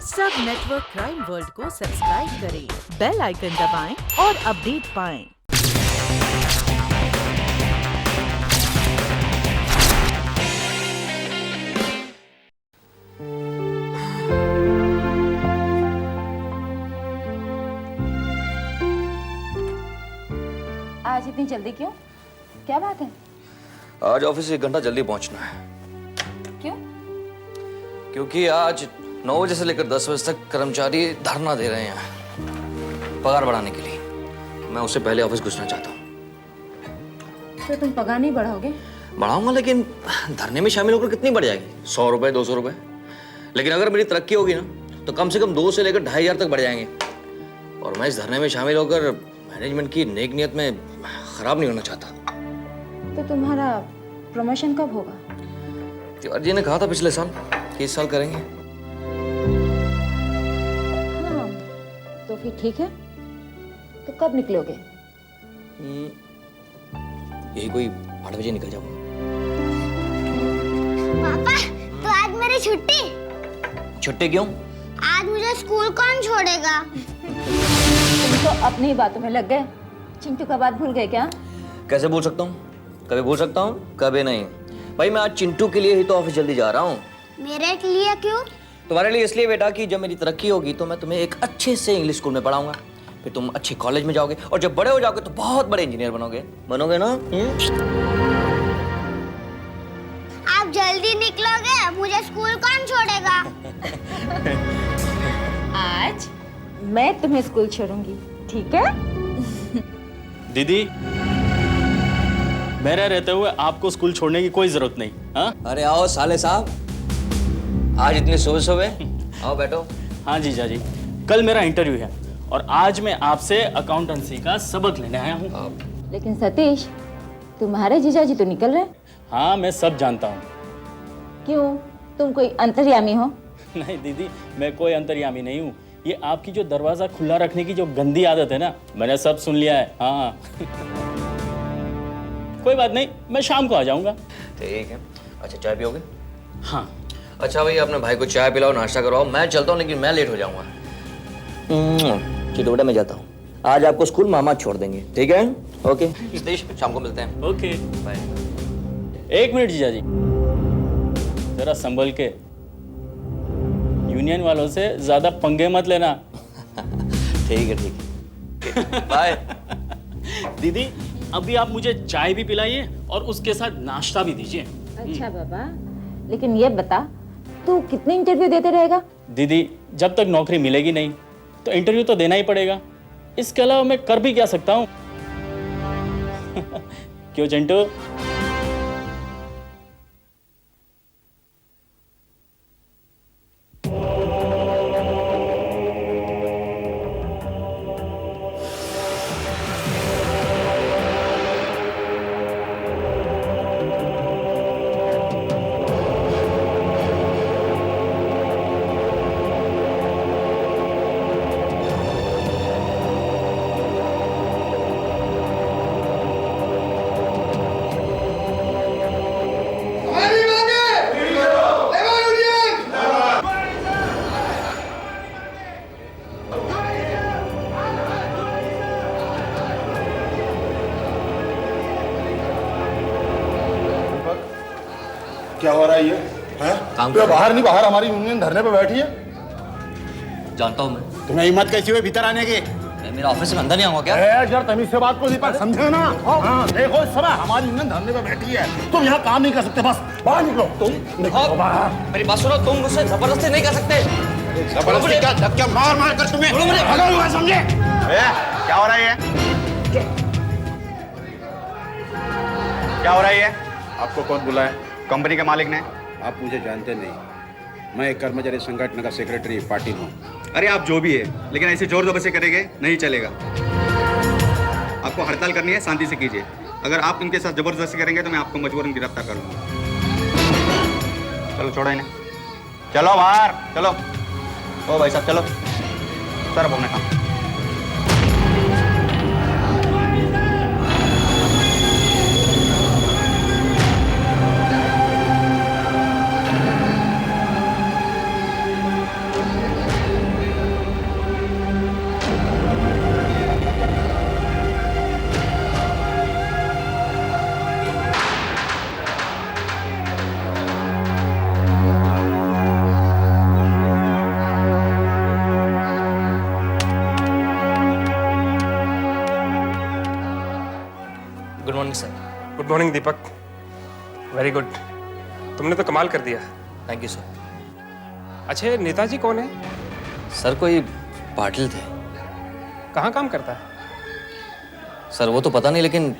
सब network crime world को subscribe करें, बेल आइकन दबाएं और अपडेट पाएं। आज इतनी जल्दी क्यों? क्या बात है? आज ऑफिस 1 घंटा जल्दी पहुंचना है। क्यों? क्योंकि आज 9 बजे से लेकर 10 बजे तक कर्मचारी धरना दे रहे हैं पगार बढ़ाने के लिए। मैं उससे पहले ऑफिस घुसना चाहता हूँ। तो तुम पगार नहीं बढ़ाओगे? बढ़ाऊंगा, लेकिन धरने में शामिल होकर कितनी बढ़ जाएगी? 100 रुपए, 200 रुपए। लेकिन अगर मेरी तरक्की होगी ना, तो कम से कम 2 से लेकर 2,500 तक बढ़ जाएंगे। और मैं इस धरने में शामिल होकर मैनेजमेंट की नेक नियत में खराब नहीं होना चाहता। तो तुम्हारा प्रमोशन कब होगा? तिवारी जी ने कहा था पिछले साल कि इस साल करेंगे। हाँ, तो फिर ठीक है। तो कब निकलोगे? यही कोई 8 बजे निकल जाऊंगा। पापा, तो आज मेरी छुट्टी। छुट्टी क्यों? आज मुझे स्कूल कौन छोड़ेगा? तुम तो अपनी ही बातों में लग गए। चिंटू का बात भूल गए क्या? कैसे भूल सकता हूँ? कभी भूल सकता हूँ, कभी नहीं। भाई मैं आज चिंटू के लिए ही तो ऑफिस जल्दी जा रहा हूँ। मेरे लिए क्यों? तुम्हारे लिए इसलिए बेटा कि जब मेरी तरक्की होगी तो मैं तुम्हें एक अच्छे से इंग्लिश स्कूल में पढ़ाऊंगा। फिर तुम अच्छे कॉलेज में जाओगे और जब बड़े हो जाओगे तो बहुत बड़े इंजीनियर बनोगे ना? आप जल्दी निकलोगे, मुझे स्कूल कौन छोड़ेगा? आज मैं तुम्हें स्कूल छोड़ूंगी, ठीक है? दीदी, मेरे रहते हुए आपको स्कूल छोड़ने की कोई जरूरत नहीं। हाँ? अरे आओ साले साहब, आज इतने सुबह सुबह आओ बैठो। हाँ जीजा जी, कल मेरा इंटरव्यू है और आज मैं आपसे अकाउंटेंसी का सबक लेने आया हूँ। लेकिन सतीश, तुम्हारे जीजाजी तो निकल रहे। हाँ, मैं सब जानता हूँ। क्यों? तुम कोई अंतर्यामी हो? नहीं दीदी, मैं कोई अंतर्यामी नहीं हूँ। ये आपकी जो दरवाजा खुला रखने की जो गंदी आदत है ना, मैंने सब सुन लिया है। हाँ। कोई बात नहीं, मैं शाम को आ जाऊंगा। ठीक है। अच्छा चाय पियोगे? हाँ। अच्छा भैया, अपने भाई को चाय पिलाओ, नाश्ता करवाओ। मैं चलता हूँ, लेकिन मैं लेट हो जाऊंगा। बेटा मैं जाता हूँ। आज आपको स्कूल मामा छोड़ देंगे, ठीक है? ओके सतीश, शाम को मिलते हैं। Okay bye. 1 मिनट जीजा जी, जरा संभल के। यूनियन वालों से ज्यादा पंगे मत लेना। ठीक है ठीक है, बाय। दीदी, अभी आप मुझे चाय भी पिलाइए और उसके साथ नाश्ता भी दीजिए। अच्छा बाबा, लेकिन ये बता, तू कितने इंटरव्यू देते रहेगा? दीदी, जब तक नौकरी मिलेगी नहीं तो इंटरव्यू तो देना ही पड़ेगा। इसके अलावा मैं कर भी क्या सकता हूँ? क्यों चिंटू? क्या हो रहा है ये? काम तो कर- बाहर नहीं, बाहर हमारी यूनियन धरने पे बैठी है। जानता हूँ मैं। तुम्हें हिम्मत कैसी हुई भीतर आने की? मेरा ऑफिस में अंदर नहीं आऊंगा क्या? जरा तमीज से बात को नहीं, पर समझे ना। हाँ, देखो इस समय हमारी यूनियन धरने पे बैठी है, तुम यहाँ काम नहीं कर सकते। बस बाहर निकलो, तुम निकलो बाहर। मेरी बात सुनो, तुम मुझसे जबरदस्ती नहीं कर सकते। जबरदस्ती क्या? धक्के मार मार कर तुम्हें भगा हुआ, समझे? क्या हो रहा है ये? क्या हो रहा है ये? आपको कौन बुलाया? कंपनी के मालिक ने। आप मुझे जानते नहीं, मैं एक कर्मचारी संगठन का सेक्रेटरी पाटिल हूँ। अरे आप जो भी है, लेकिन ऐसे जोर जबरदस्ती करेंगे नहीं चलेगा। आपको हड़ताल करनी है, शांति से कीजिए। अगर आप उनके साथ जबरदस्ती करेंगे तो मैं आपको मजबूरन गिरफ्तार कर लूंगा। चलो छोड़ो इन्हें, चलो बाहर चलो। ओ भाई साहब चलो, सर अपने काम। Morning sir. गुड मॉर्निंग दीपक। वेरी गुड, तुमने तो कमाल कर दिया। Thank you sir. अच्छा, ये नेताजी कौन है? सर कोई पाटिल थे। कहाँ काम करता है? सर वो तो पता नहीं, लेकिन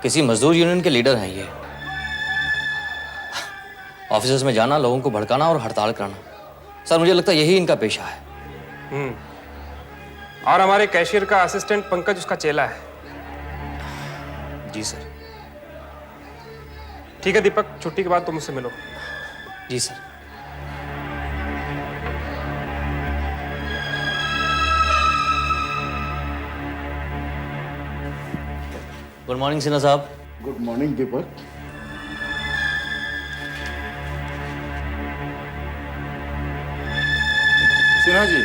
किसी मजदूर यूनियन के लीडर हैं ये। ऑफिस में जाना, लोगों को भड़काना और हड़ताल कराना। सर मुझे लगता है यही इनका पेशा है। और हमारे कैशियर का असिस्टेंट पंकज उसका चेला है। जी सर। ठीक है दीपक, छुट्टी के बाद तुम मुझसे मिलो। जी सर। गुड मॉर्निंग सिन्हा साहब। गुड मॉर्निंग दीपक। सिन्हा जी,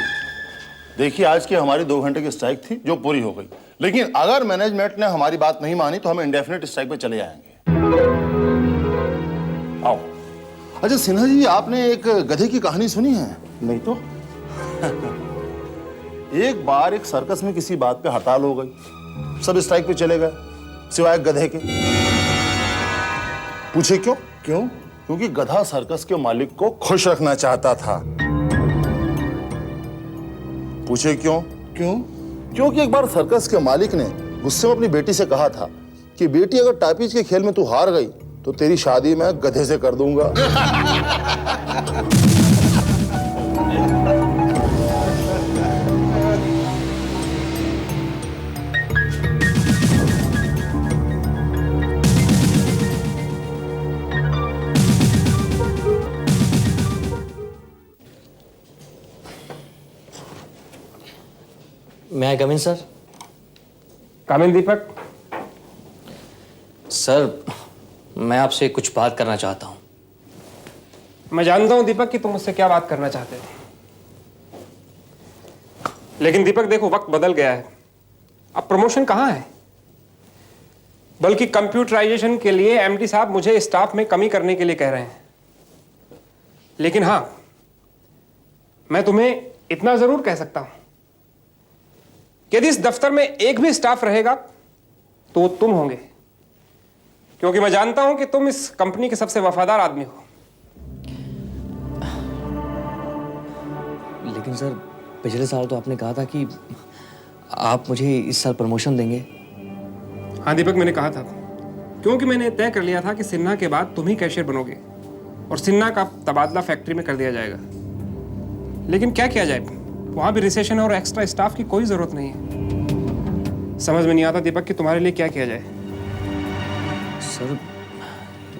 देखिए आज की हमारी 2 घंटे की स्ट्राइक थी जो पूरी हो गई, लेकिन अगर मैनेजमेंट ने हमारी बात नहीं मानी तो हम इंडेफिनिट स्ट्राइक पे चले जाएंगे। आओ। अच्छा सिन्हा जी, आपने एक गधे की कहानी सुनी है? नहीं तो। एक बार एक सर्कस में किसी बात पे हड़ताल हो गई, सब स्ट्राइक पे चले गए सिवाय गधे के। पूछे क्यों? क्योंकि गधा सर्कस के मालिक को खुश रखना चाहता था। पूछे क्यों? क्योंकि एक बार सर्कस के मालिक ने गुस्से में अपनी बेटी से कहा था कि बेटी अगर टापीज के खेल में तू हार गई तो तेरी शादी मैं गधे से कर दूंगा। May I come in, sir? Come in Deepak. Sir मैं आपसे कुछ बात करना चाहता हूँ। मैं जानता हूं दीपक कि तुम मुझसे क्या बात करना चाहते हो, लेकिन दीपक देखो, वक्त बदल गया है। अब प्रमोशन कहाँ है? बल्कि कंप्यूटराइजेशन के लिए एमडी साहब मुझे स्टाफ में कमी करने के लिए कह रहे हैं। लेकिन हाँ, मैं तुम्हें इतना जरूर कह सकता हूं कि यदि इस दफ्तर में एक भी स्टाफ रहेगा तो वो तुम होंगे, क्योंकि मैं जानता हूं कि तुम इस कंपनी के सबसे वफादार आदमी हो। लेकिन सर पिछले साल तो आपने कहा था कि आप मुझे इस साल प्रमोशन देंगे। हाँ दीपक, मैंने कहा था, क्योंकि मैंने तय कर लिया था कि सिन्हा के बाद तुम ही कैशियर बनोगे और सिन्हा का तबादला फैक्ट्री में कर दिया जाएगा। लेकिन क्या किया जाए, वहां भी रिसेशन और एक्स्ट्रा स्टाफ की कोई जरूरत नहीं है। समझ में नहीं आता दीपक कि तुम्हारे लिए क्या किया जाए। सर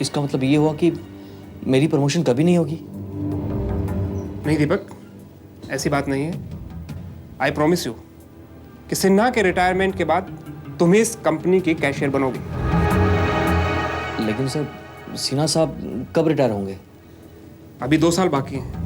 इसका मतलब ये हुआ कि मेरी प्रमोशन कभी नहीं होगी? नहीं दीपक, ऐसी बात नहीं है। आई प्रॉमिस यू कि सिन्हा के रिटायरमेंट के बाद तुम ही इस कंपनी की कैशियर बनोगे। लेकिन सर सिन्हा साहब कब रिटायर होंगे? अभी 2 साल बाकी हैं।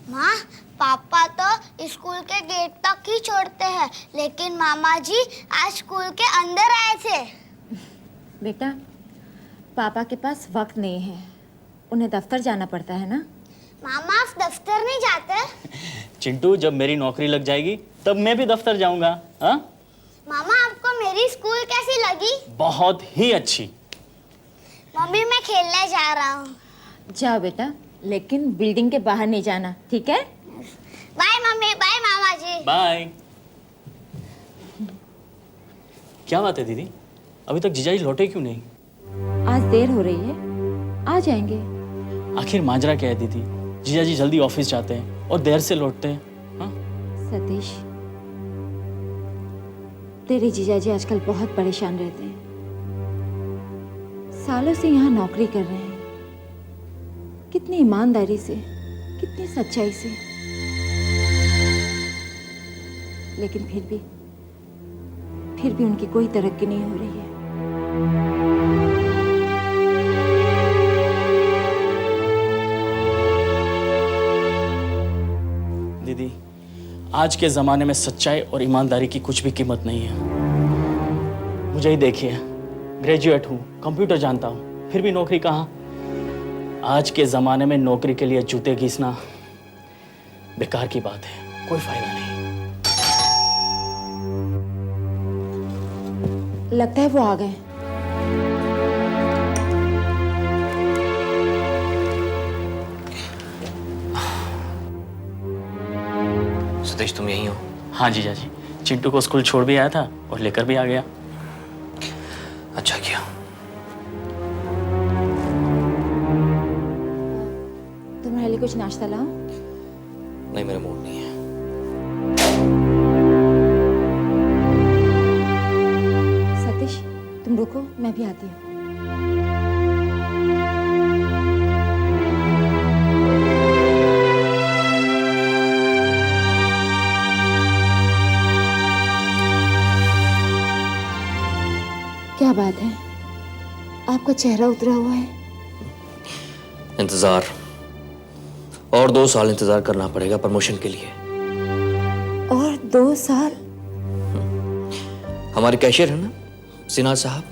माँ, पापा तो स्कूल के गेट तक ही छोड़ते हैं, लेकिन मामा जी आज स्कूल के अंदर आए थे। बेटा, पापा के पास वक्त नहीं है, उन्हें दफ्तर जाना पड़ता है ना। मामा आप दफ्तर नहीं जाते? चिंटू, जब मेरी नौकरी लग जाएगी तब मैं भी दफ्तर जाऊंगा। हाँ मामा, आपको मेरी स्कूल कैसी लगी? बहुत ही अच्छी। मम्मी मैं खेलने जा रहा हूँ। जाओ बेटा, लेकिन बिल्डिंग के बाहर नहीं जाना, ठीक है? बाय मम्मी, बाय मामा जी। बाय। क्या बात है दीदी, अभी तक जीजाजी लौटे क्यों नहीं? आज देर हो रही है, आ जाएंगे। आखिर माजरा क्या है दीदी? जीजाजी जल्दी ऑफिस जाते हैं और देर से लौटते हैं। हाँ? सतीश, तेरे जीजाजी आजकल बहुत परेशान रहते हैं। सालों से यहाँ नौकरी कर रहे हैं, कितनी ईमानदारी से, कितनी सच्चाई से, लेकिन फिर भी उनकी कोई तरक्की नहीं हो रही है। दीदी, आज के ज़माने में सच्चाई और ईमानदारी की कुछ भी कीमत नहीं है। मुझे ही देखिए, ग्रेजुएट हूँ, कंप्यूटर जानता हूँ, फिर भी नौकरी कहाँ? आज के ज़माने में नौकरी के लिए जूते घिसना बेकार की बात है, कोई फायदा नहीं। लगता है वो आ गए। सतीश तुम यहीं हो? हाँ जीजा जी, चिंटू को स्कूल छोड़ भी आया था और लेकर भी आ गया। अच्छा किया। तुम्हारे लिए कुछ नाश्ता लाऊं? नहीं, मेरा मूड नहीं है। सतीश तुम रुको, मैं भी आती हूँ। क्या बात है, आपका चेहरा उतरा हुआ है? इंतजार, और 2 साल इंतजार करना पड़ेगा प्रमोशन के लिए। और 2 साल? हमारे कैशियर है ना सिन्हा साहब,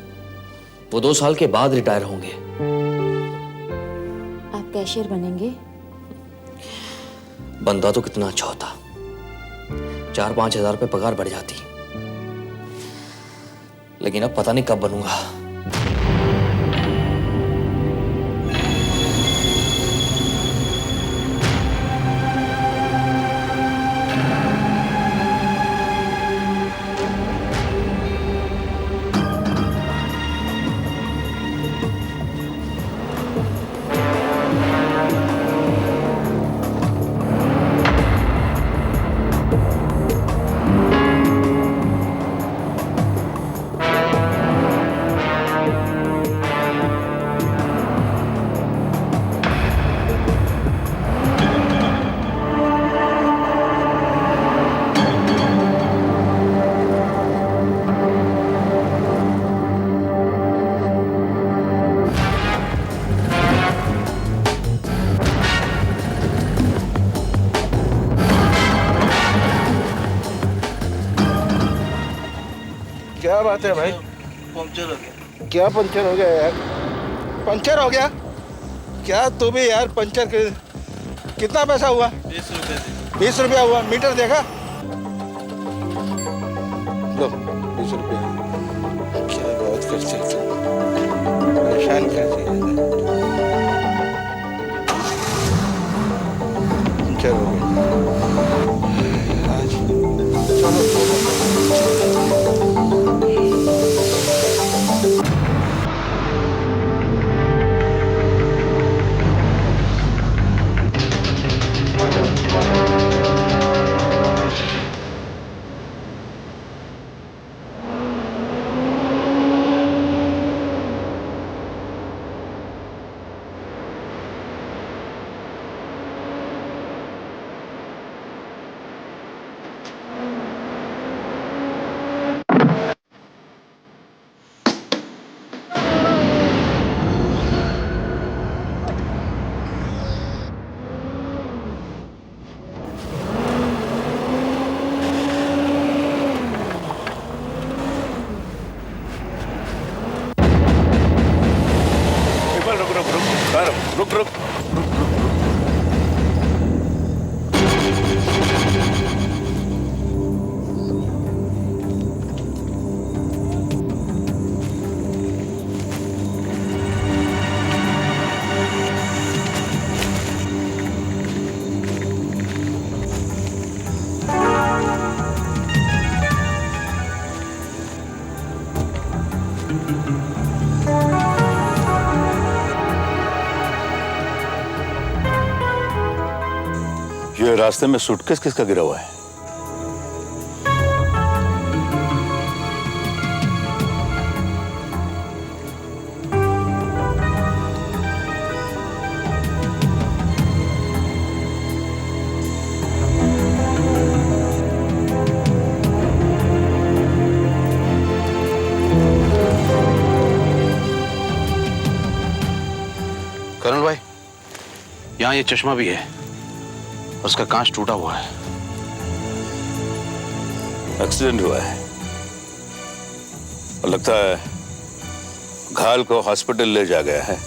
वो 2 साल के बाद रिटायर होंगे। आप कैशियर बनेंगे? बंदा तो कितना अच्छा होता, 4-5 हजार रुपये पगार बढ़ जाती, लेकिन अब पता नहीं कब बनूंगा। क्या बात है भाई? पंचर हो गया। क्या पंचर हो गया यार? पंचर हो गया? क्या तू भी यार पंचर कितना पैसा हुआ? 20 रुपये। 20 रुपया हुआ? मीटर देखा? लो 20 रुपये। क्या बात करते हो? परेशान कैसे है? पंचर हो गया आज। चलो रुक रुक। ये रास्ते में सूटकेस किसका गिरा हुआ है? कर्नल भाई, यहाँ ये चश्मा भी है, उसका कांच टूटा हुआ है। एक्सीडेंट हुआ है। लगता है घायल को हॉस्पिटल ले जा गया है।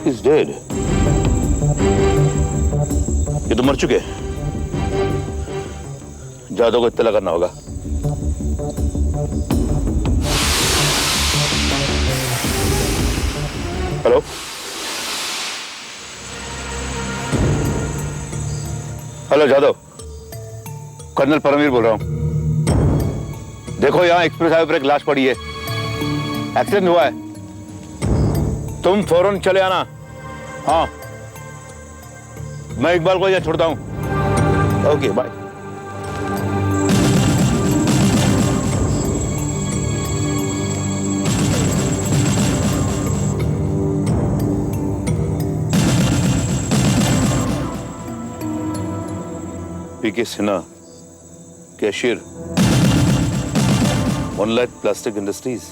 He's dead. ये तो मर चुके हैं। जादव को इत्तला करना होगा। Hello, hello Jadhav, colonel Paramveer बोल रहा हूं। देखो यहां एक्सप्रेस हाईवे पर एक लाश पड़ी है, एक्सीडेंट हुआ है। तुम फौरन चले आना। हाँ, मैं इकबाल को यहाँ छोड़ता हूँ। Okay, bye. PK Sinha, cashier, Moonlight Plastic industries.